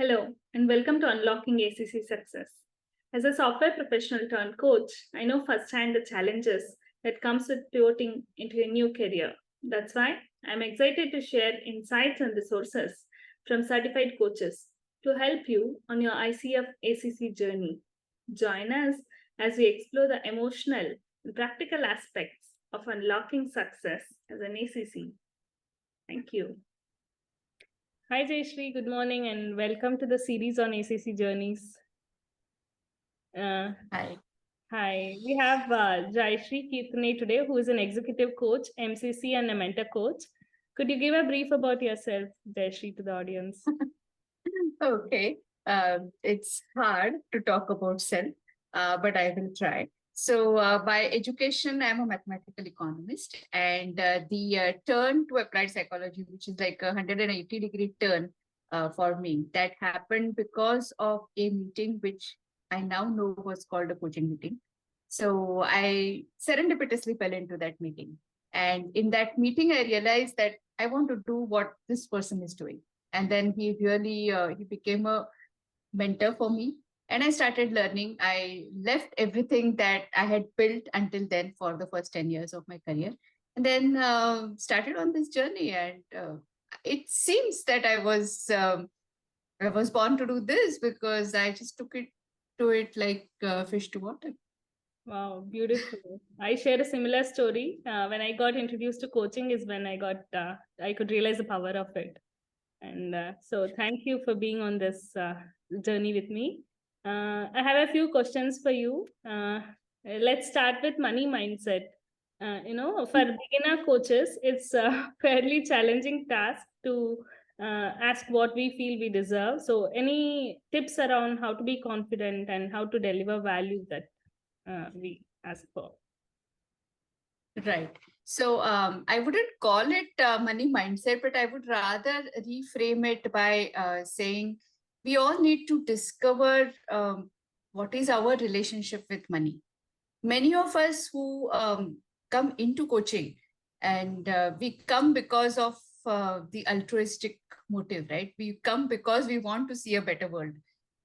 Hello, and welcome to Unlocking ACC Success. As a software professional turned coach, I know firsthand the challenges that comes with pivoting into a new career. That's why I'm excited to share insights and resources from certified coaches to help you on your ICF ACC journey. Join us as we explore the emotional and practical aspects of unlocking success as an ACC. Thank you. Hi, Jayshree. Good morning and welcome to the series on ACC journeys. Hi. Hi, we have Jayshree Kirtane today, who is an executive coach, MCC, and a mentor coach. Could you give a brief about yourself, Jayshree, to the audience? Okay. It's hard to talk about self, but I will try. So, by education, I'm a mathematical economist, and the turn to applied psychology, which is like a 180-degree turn for me, that happened because of a meeting which I now know was called a coaching meeting. So, I serendipitously fell into that meeting. And in that meeting, I realized that I want to do what this person is doing. And then he really he became a mentor for me, and I started learning. I left everything that I had built until then for the first 10 years of my career, and then started on this journey. And it seems that I was born to do this because I just took it to it like fish to water. Wow, beautiful. I share a similar story. When I got introduced to coaching is when I could realize the power of it. And so thank you for being on this journey with me. I have a few questions for you. Let's start with money mindset. For beginner coaches, it's a fairly challenging task to ask what we feel we deserve. So, any tips around how to be confident and how to deliver value that we ask for? Right. So I wouldn't call it money mindset, but I would rather reframe it by saying we all need to discover what is our relationship with money. Many of us who come into coaching, and we come because of the altruistic motive, right? We come because we want to see a better world,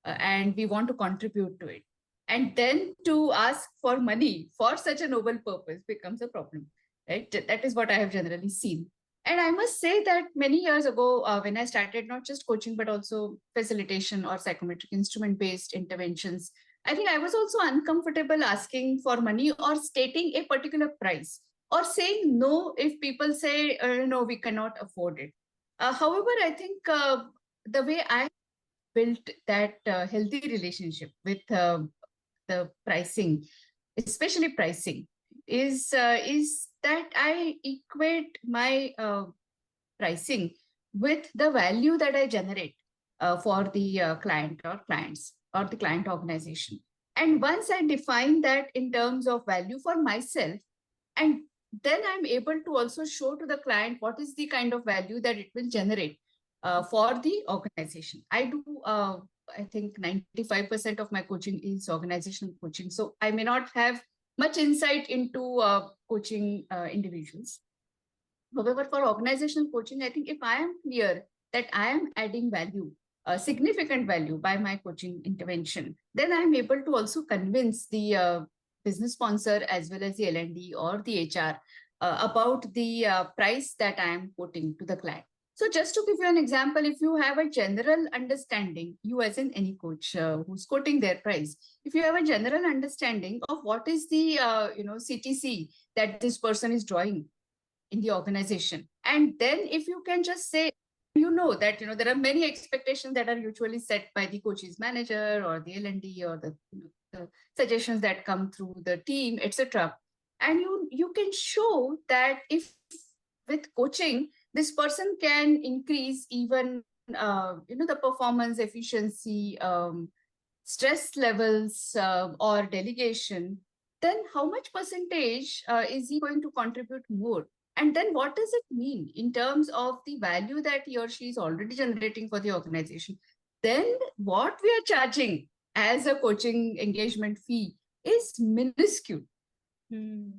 and we want to contribute to it. And then to ask for money for such a noble purpose becomes a problem, right? That is what I have generally seen. And I must say that many years ago, when I started not just coaching, but also facilitation or psychometric instrument based interventions, I think I was also uncomfortable asking for money or stating a particular price or saying no if people say, no, we cannot afford it. However, I think the way I built that healthy relationship with the pricing, especially pricing, is that I equate my pricing with the value that I generate for the client or clients or the client organization. And once I define that in terms of value for myself, and then I'm able to also show to the client what is the kind of value that it will generate for the organization. I think 95% of my coaching is organizational coaching. So I may not have much insight into coaching individuals. However, for organizational coaching, I think if I am clear that I am adding value, significant value by my coaching intervention, then I'm able to also convince the business sponsor as well as the L&D or the HR about the price that I am quoting to the client. So just to give you an example, if you have a general understanding, you as in any coach who's quoting their price, if you have a general understanding of what is the CTC that this person is drawing in the organization, and then if you can just say, that there are many expectations that are usually set by the coach's manager or the L&D or the suggestions that come through the team, etc. And you can show that if with coaching this person can increase even the performance efficiency, stress levels, or delegation, then how much percentage is he going to contribute more? And then what does it mean in terms of the value that he or she is already generating for the organization? Then what we are charging as a coaching engagement fee is minuscule. Hmm.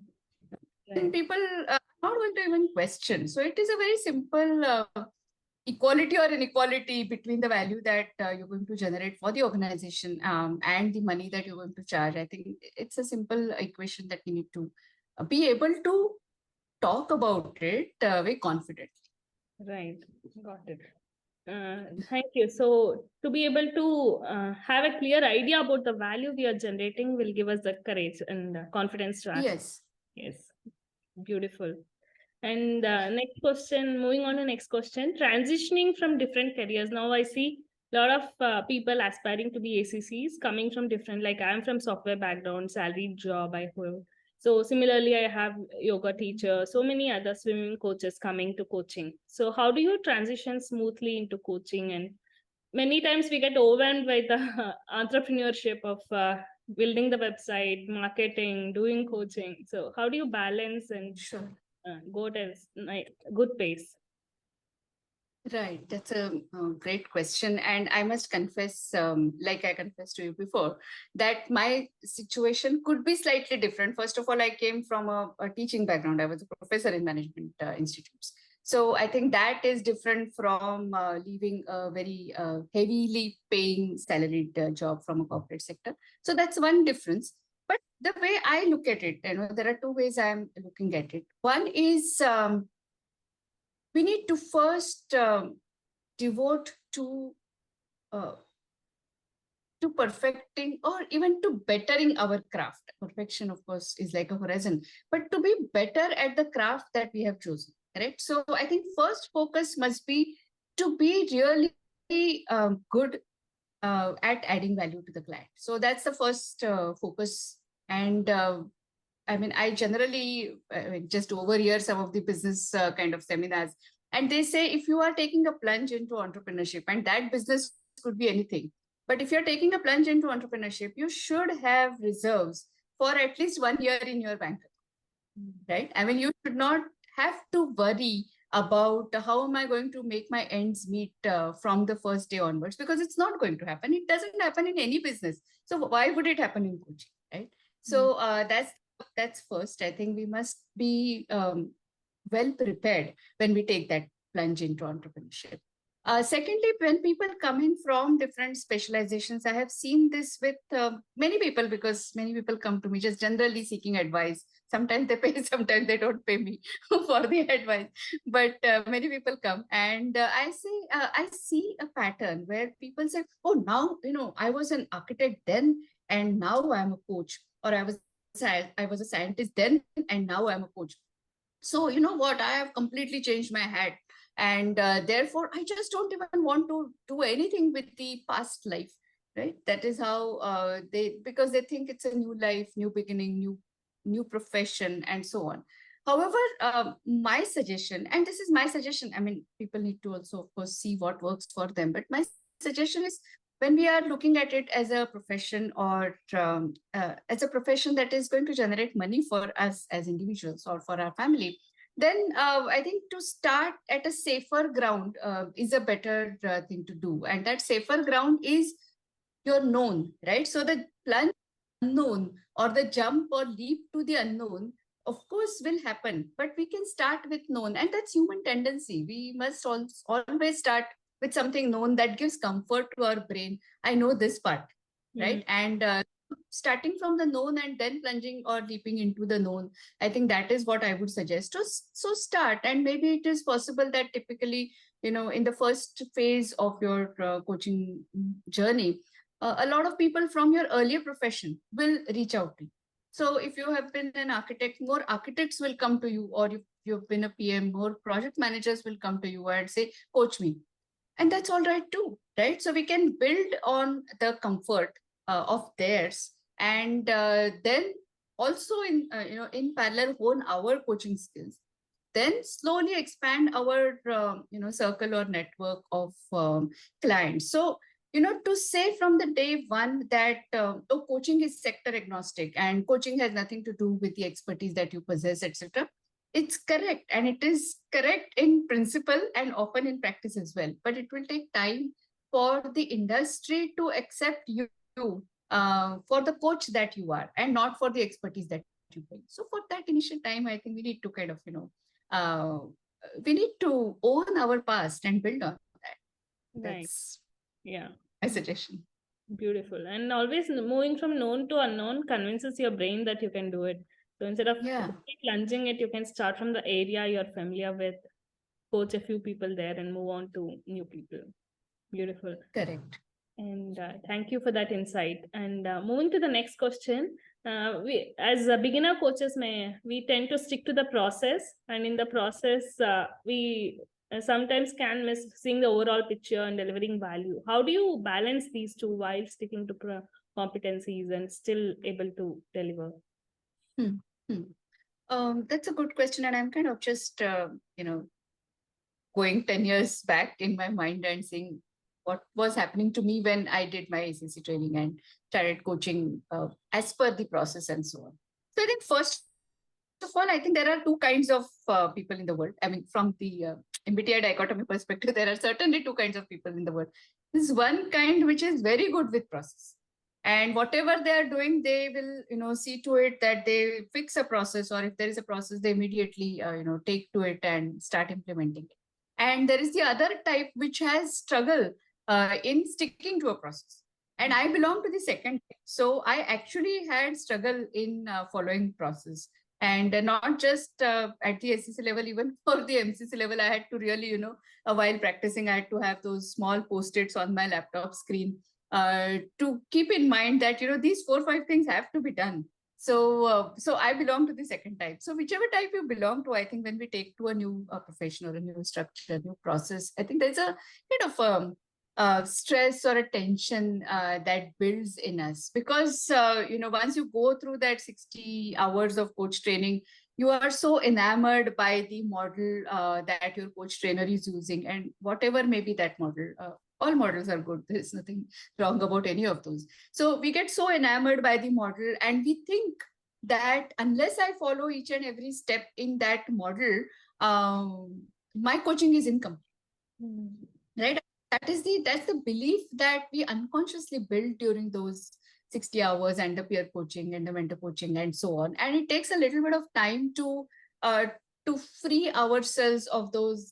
And people are not going to even question. So it is a very simple equality or inequality between the value that you're going to generate for the organization and the money that you're going to charge. I think it's a simple equation that we need to be able to talk about it very confidently. Right, got it. Thank you. So to be able to have a clear idea about the value we are generating will give us the courage and confidence to ask. Yes. Yes, beautiful. And next question, moving on to next question, transitioning from different careers. Now I see a lot of people aspiring to be ACCs coming from different, like I'm from software background, salaried job I hold. So similarly, I have yoga teacher, so many other swimming coaches coming to coaching. So how do you transition smoothly into coaching? And many times we get overwhelmed by the entrepreneurship of building the website, marketing, doing coaching. So how do you balance and Sure. go at a good pace? Right, that's a great question. And I must confess, like I confessed to you before, that my situation could be slightly different. First of all, I came from a teaching background. I was a professor in management institutes. So I think that is different from leaving a very heavily paying salaried job from a corporate sector. So that's one difference. But the way I look at it, there are two ways I'm looking at it. One is we need to first devote uh, to perfecting or even to bettering our craft. Perfection, of course, is like a horizon, but to be better at the craft that we have chosen, right? So I think first focus must be to be really good at adding value to the client. So that's the first focus. And I mean, I generally just overhear some of the business kind of seminars, and they say if you are taking a plunge into entrepreneurship, and that business could be anything, but if you're taking a plunge into entrepreneurship, you should have reserves for at least 1 year in your bank account, right? I mean, you should not have to worry about how am I going to make my ends meet from the first day onwards, because it's not going to happen. It doesn't happen in any business. So why would it happen in coaching, right? So that's first. I think we must be well prepared when we take that plunge into entrepreneurship. Secondly, when people come in from different specializations, I have seen this with many people, because many people come to me just generally seeking advice. Sometimes they pay, sometimes they don't pay me for the advice. But many people come, and I see a pattern where people say, "Oh, now I was an architect then, and now I'm a coach," or I was a scientist then, and now I'm a coach. So you know what? I have completely changed my hat, and therefore I just don't even want to do anything with the past life. Right? That is how because they think it's a new life, new beginning, new profession, and so on. However, my suggestion, and this is my suggestion, I mean, people need to also, of course, see what works for them. But my suggestion is, when we are looking at it as a profession, or as a profession that is going to generate money for us as individuals or for our family, then I think to start at a safer ground is a better thing to do. And that safer ground is your known, right? So the plunge unknown, or the jump or leap to the unknown, of course, will happen. But we can start with known, and that's human tendency. We must always start with something known that gives comfort to our brain. I know this part, right? And starting from the known and then plunging or leaping into the known, I think that is what I would suggest. So start, and maybe it is possible that typically, in the first phase of your coaching journey, a lot of people from your earlier profession will reach out to you. So if you have been an architect, more architects will come to you, or if you've been a PM, more project managers will come to you and say, coach me. And that's all right too, right? So we can build on the comfort of theirs, and then also in parallel hone our coaching skills. Then slowly expand our circle or network of clients. So to say from the day one that coaching is sector agnostic and coaching has nothing to do with the expertise that you possess, etc., it's correct, and it is correct in principle and often in practice as well. But it will take time for the industry to accept you for the coach that you are, and not for the expertise that you bring. So for that initial time, I think we need to kind of we need to own our past and build on that. Right. That's Yeah. my suggestion. Beautiful. And always moving from known to unknown convinces your brain that you can do it. So instead of Yeah. plunging it, you can start from the area you're familiar with, coach a few people there, and move on to new people. Beautiful. Correct. And thank you for that insight. And moving to the next question, we as beginner coaches, we tend to stick to the process, and in the process, we sometimes can miss seeing the overall picture and delivering value. How do you balance these two while sticking to competencies and still able to deliver? That's a good question, and I'm kind of just going 10 years back in my mind and seeing what was happening to me when I did my ACC training and started coaching as per the process and so on. So I think first of all, I think there are two kinds of people in the world. I mean, from the MBTI dichotomy perspective, there are certainly two kinds of people in the world. This one kind which is very good with process. And whatever they are doing, they will, see to it that they fix a process, or if there is a process, they immediately, take to it and start implementing it. And there is the other type which has struggle in sticking to a process. And I belong to the second type. So I actually had struggle in following process. And not just at the SCC level, even for the MCC level, I had to really, while practicing, I had to have those small post-its on my laptop screen to keep in mind that, these 4 or 5 things have to be done. So I belong to the second type. So whichever type you belong to, I think when we take to a new profession or a new structure, new process, I think there's a kind of stress or a tension that builds in us, because once you go through that 60 hours of coach training, you are so enamored by the model that your coach trainer is using, and whatever may be that model. All models are good. There's nothing wrong about any of those. So we get so enamored by the model, and we think that unless I follow each and every step in that model, my coaching is incomplete. Right? That's the belief that we unconsciously build during those 60 hours and the peer coaching and the mentor coaching and so on. And it takes a little bit of time to free ourselves of those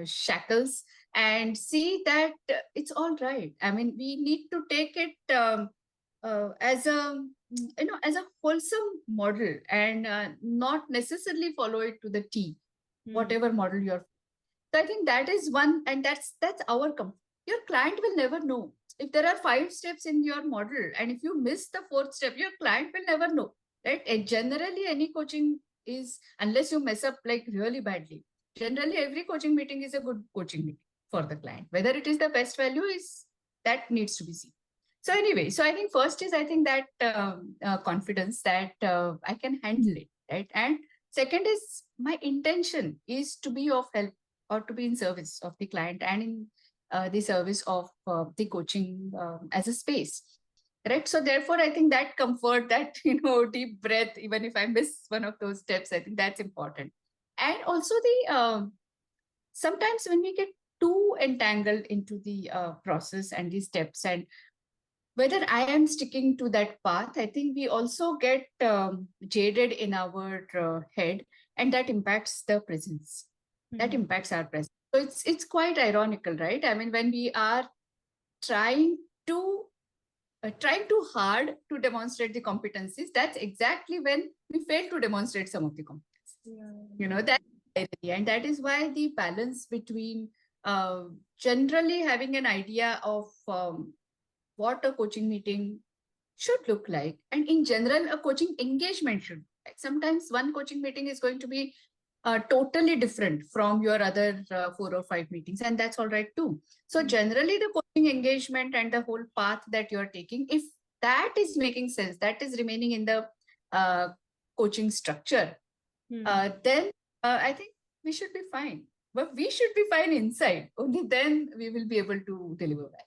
shackles and see that it's all right. I mean, we need to take it as a wholesome model, and not necessarily follow it to the T, whatever model you're. So I think that is one, and that's our comfort. Your client will never know. If there are 5 steps in your model, and if you miss the 4th step, your client will never know, right? And generally, any coaching is, unless you mess up like really badly, generally every coaching meeting is a good coaching meeting for the client. Whether it is the best value is that needs to be seen. So anyway, so I think first is, I think that confidence that I can handle it, right? And second is, my intention is to be of help or to be in service of the client and in the service of the coaching as a space, right? So therefore, I think that comfort, that deep breath, even if I miss one of those steps, I think that's important. And also the sometimes when we get too entangled into the process and the steps, and whether I am sticking to that path, I think we also get jaded in our head, and that impacts the presence. That impacts our presence. So it's quite ironical, right? I mean, when we are trying too hard to demonstrate the competencies, that's exactly when we fail to demonstrate some of the competencies. That's irony, and that is why the balance between generally having an idea of what a coaching meeting should look like, and in general, a coaching engagement should look like. Sometimes one coaching meeting is going to be totally different from your other 4 or 5 meetings, and that's all right too. So generally, the coaching engagement and the whole path that you're taking, if that is making sense, that is remaining in the coaching structure, then I think we should be fine. But we should be fine inside. Only then we will be able to deliver that.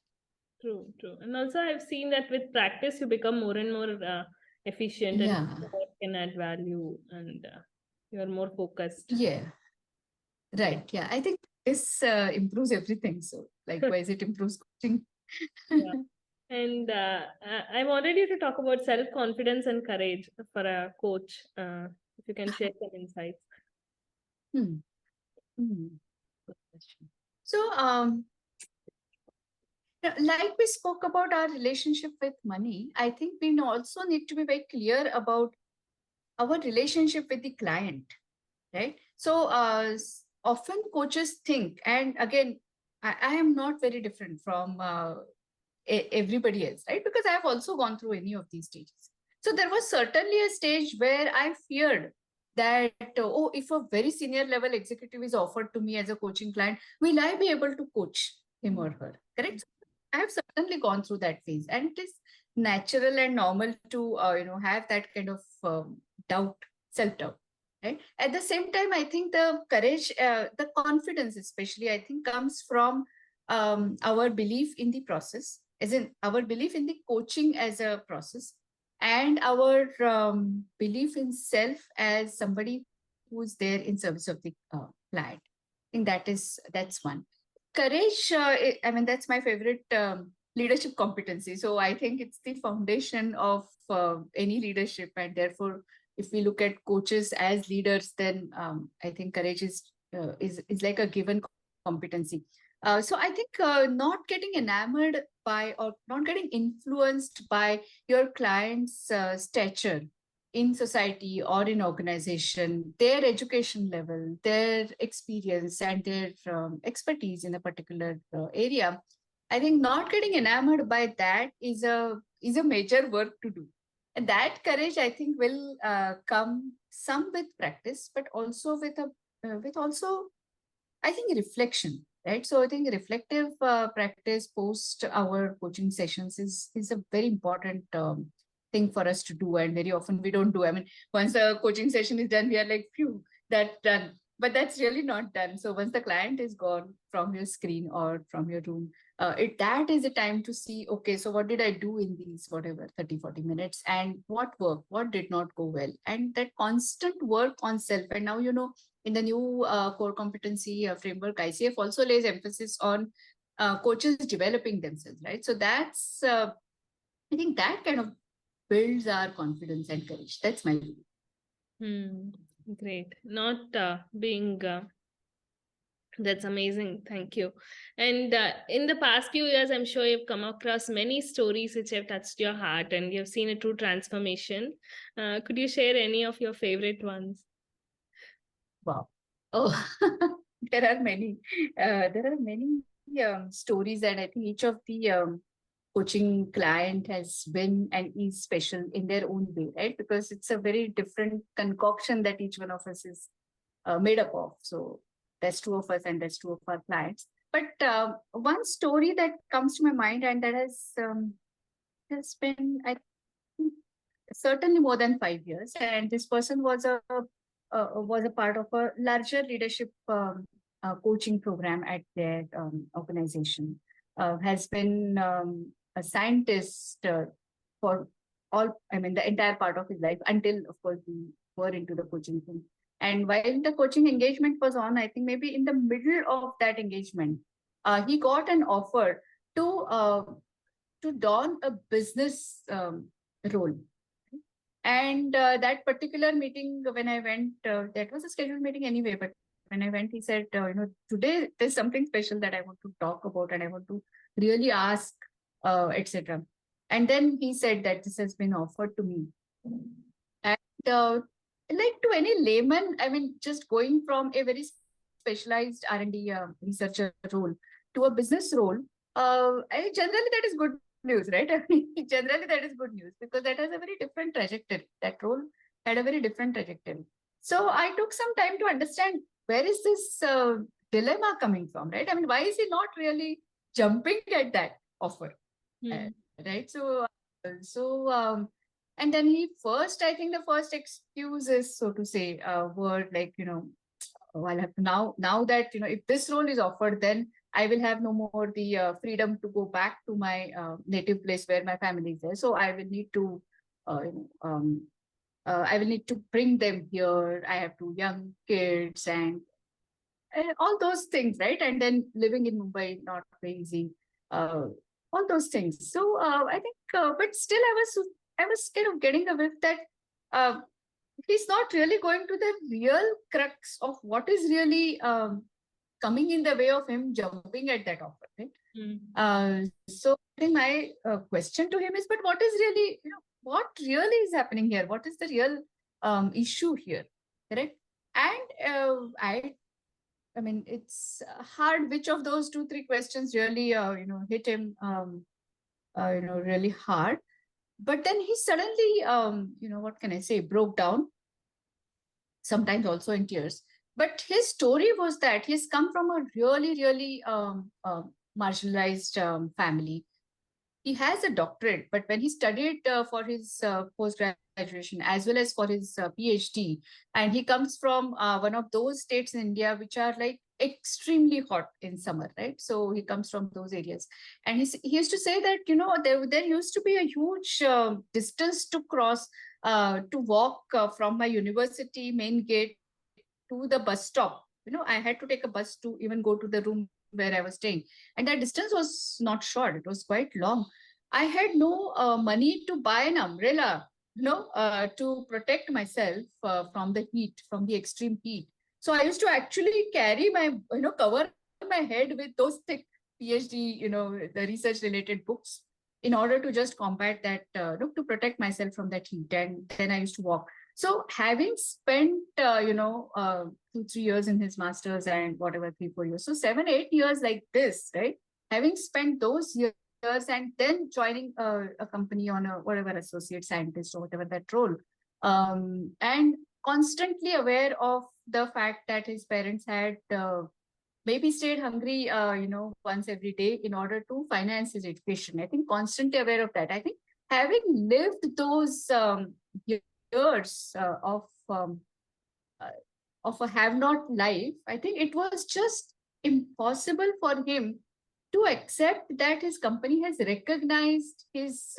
True. And also, I've seen that with practice, you become more and more efficient and can add value, and you're more focused. Yeah. Right. Yeah. I think this improves everything. So likewise, it improves coaching. And I wanted you to talk about self-confidence and courage for a coach. If you can share some insights. Good question. So, like we spoke about our relationship with money, I think we also need to be very clear about our relationship with the client, right? So, often coaches think, and again, I am not very different from everybody else, right? Because I have also gone through any of these stages. So there was certainly a stage where I feared that, oh, if a very senior level executive is offered to me as a coaching client, will I be able to coach him or her? Correct. So I have certainly gone through that phase, and it is natural and normal to have that kind of doubt, self-doubt. Right. At the same time, I think the courage, the confidence, especially, I think comes from our belief in the process, as in our belief in the coaching as a process, and our belief in self as somebody who's there in service of the client. I think that's one. Courage, I mean, that's my favorite leadership competency. So I think it's the foundation of any leadership, and therefore, if we look at coaches as leaders, then I think courage is like a given competency. So I think not getting enamored by or not getting influenced by your client's stature in society or in organization, their education level, their experience, and their expertise in a particular area. I think not getting enamored by that is a major work to do. And that courage, I think, will come some with practice, but also with I think reflection, right? So I think reflective practice post our coaching sessions is a very important thing for us to do, and very often we don't do. I mean, once the coaching session is done, we are like, phew, that's done. But that's really not done. So once the client is gone from your screen or from your room, that is a time to see, okay, so what did I do in these, whatever, 30, 40 minutes, and what worked, what did not go well, and that constant work on self. And now, in the new core competency framework, ICF also lays emphasis on coaches developing themselves, right? So that's, I think that kind of builds our confidence and courage. That's my view. Great. Not being that's amazing. Thank you. And in the past few years, I'm sure you've come across many stories which have touched your heart and you've seen a true transformation. Could you share any of your favorite ones? Wow. Oh, there are many. There are many stories, and I think each of the coaching client has been and is special in their own way, right? Because it's a very different concoction that each one of us is made up of. So there's two of us and there's two of our clients. But one story that comes to my mind, and that has been, I think, certainly more than 5 years. And this person was a part of a larger leadership coaching program at their organization. Has been a scientist for the entire part of his life, until, of course, we were into the coaching thing. And while the coaching engagement was on, I think maybe in the middle of that engagement, he got an offer to don a business role. And that particular meeting, when I went, that was a scheduled meeting anyway, but when I went, he said, today there's something special that I want to talk about and I want to really ask, etc. And then he said that this has been offered to me. And like to any layman, I mean, just going from a very specialized R&D researcher role to a business role, generally that is good news, right? I mean, generally that is good news, because that has a very different trajectory. That role had a very different trajectory. So I took some time to understand, where is this dilemma coming from, right? I mean, why is he not really jumping at that offer, right? And then I think the first excuse is, so to say, word like, I'll have to now that, if this role is offered, then I will have no more the freedom to go back to my native place where my family is there. So I will need to, I will need to bring them here. I have 2 young kids and all those things, right? And then living in Mumbai, not very easy. All those things. So I think, but still I was kind of getting the whiff that he's not really going to the real crux of what is really coming in the way of him jumping at that offer, right? So I think my question to him is, but what is really, what really is happening here? What is the real issue here, correct? And I mean, it's hard. Which of those 2-3 questions really, hit him, really hard. But then he suddenly, what can I say, broke down, sometimes also in tears. But his story was that he's come from a really, really marginalized family. He has a doctorate, but when he studied for his post-graduation as well as for his PhD, and he comes from one of those states in India which are like extremely hot in summer, right? So he comes from those areas. And he used to say that, there used to be a huge distance to cross, to walk from my university main gate to the bus stop. I had to take a bus to even go to the room where I was staying. And that distance was not short, it was quite long. I had no money to buy an umbrella, to protect myself from the heat, from the extreme heat. So I used to actually carry my, cover my head with those thick PhD, the research related books in order to just combat that, to protect myself from that heat. And then I used to walk. So having spent, 2-3 years in his master's and whatever, 3-4 years, so 7-8 years like this, right? Having spent those years and then joining a company on a whatever associate scientist or whatever that role, and constantly aware of the fact that his parents had maybe stayed hungry, once every day in order to finance his education. I think constantly aware of that. I think having lived those years of a have-not life, I think it was just impossible for him to accept that his company has recognized his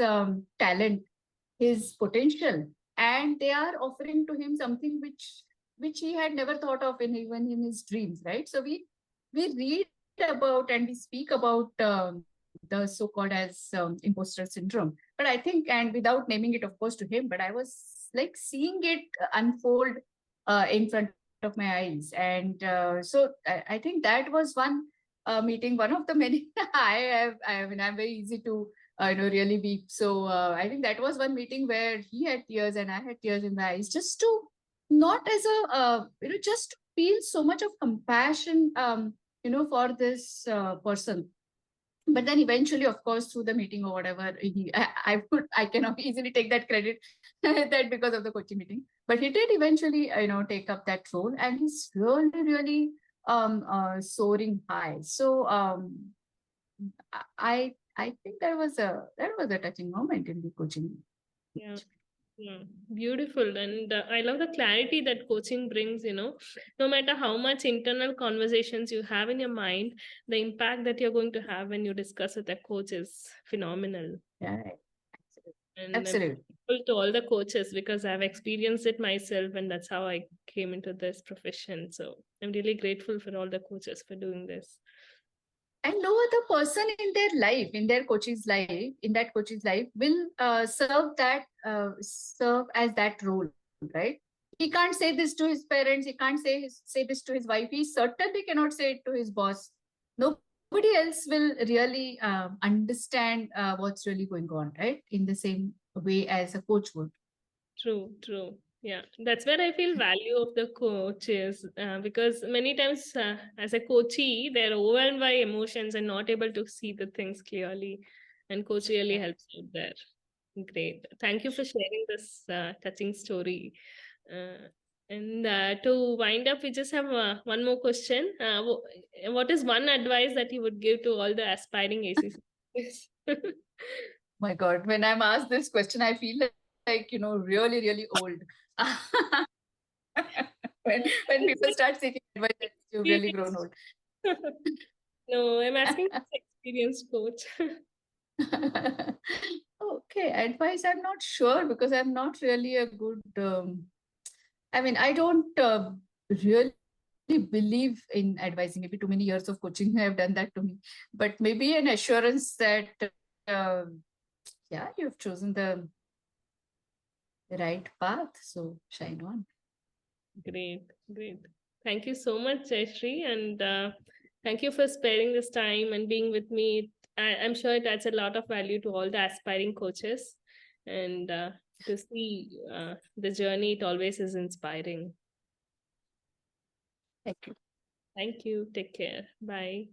talent, his potential, and they are offering to him something which he had never thought of even in his dreams, right? So we read about and we speak about the so-called as imposter syndrome. But I think, and without naming it, of course, to him, but I was like seeing it unfold in front of my eyes. And so I think that was one meeting, one of the many. I mean, I'm very easy to really weep. So I think that was one meeting where he had tears and I had tears in my eyes, just to not as a just feel so much of compassion for this person. But then eventually, of course, through the meeting or whatever, I cannot easily take that credit that because of the coaching meeting. But he did eventually, take up that role, and he's really, really soaring high. So I think that was a touching moment in the coaching. Yeah. Yeah, beautiful. And I love the clarity that coaching brings, no matter how much internal conversations you have in your mind, the impact that you're going to have when you discuss with a coach is phenomenal. Yeah, And absolutely. I'm grateful to all the coaches because I've experienced it myself and that's how I came into this profession. So I'm really grateful for all the coaches for doing this. And no other person in their life, in that coach's life, will serve as that role, right? He can't say this to his parents. He can't say this to his wife. He certainly cannot say it to his boss. Nobody else will really understand what's really going on, right? In the same way as a coach would. True. Yeah, that's where I feel value of the coaches because many times as a coachee, they're overwhelmed by emotions and not able to see the things clearly. And coach really helps out there. Great. Thank you for sharing this touching story. And to wind up, we just have one more question. What is one advice that you would give to all the aspiring ACC? My God, when I'm asked this question, I feel like really, really old. when people start seeking advice, you've really grown old. No, I'm asking for experienced coach. Okay, advice, I'm not sure because I'm not really a good, I mean, I don't really believe in advising. Maybe too many years of coaching have done that to me. But maybe an assurance that, yeah, you've chosen the right path. So shine on. Great, great. Thank you so much, Jayshree, and thank you for sparing this time and being with me. I'm sure it adds a lot of value to all the aspiring coaches, and to see the journey, it always is inspiring. Thank you. Thank you. Take care. Bye.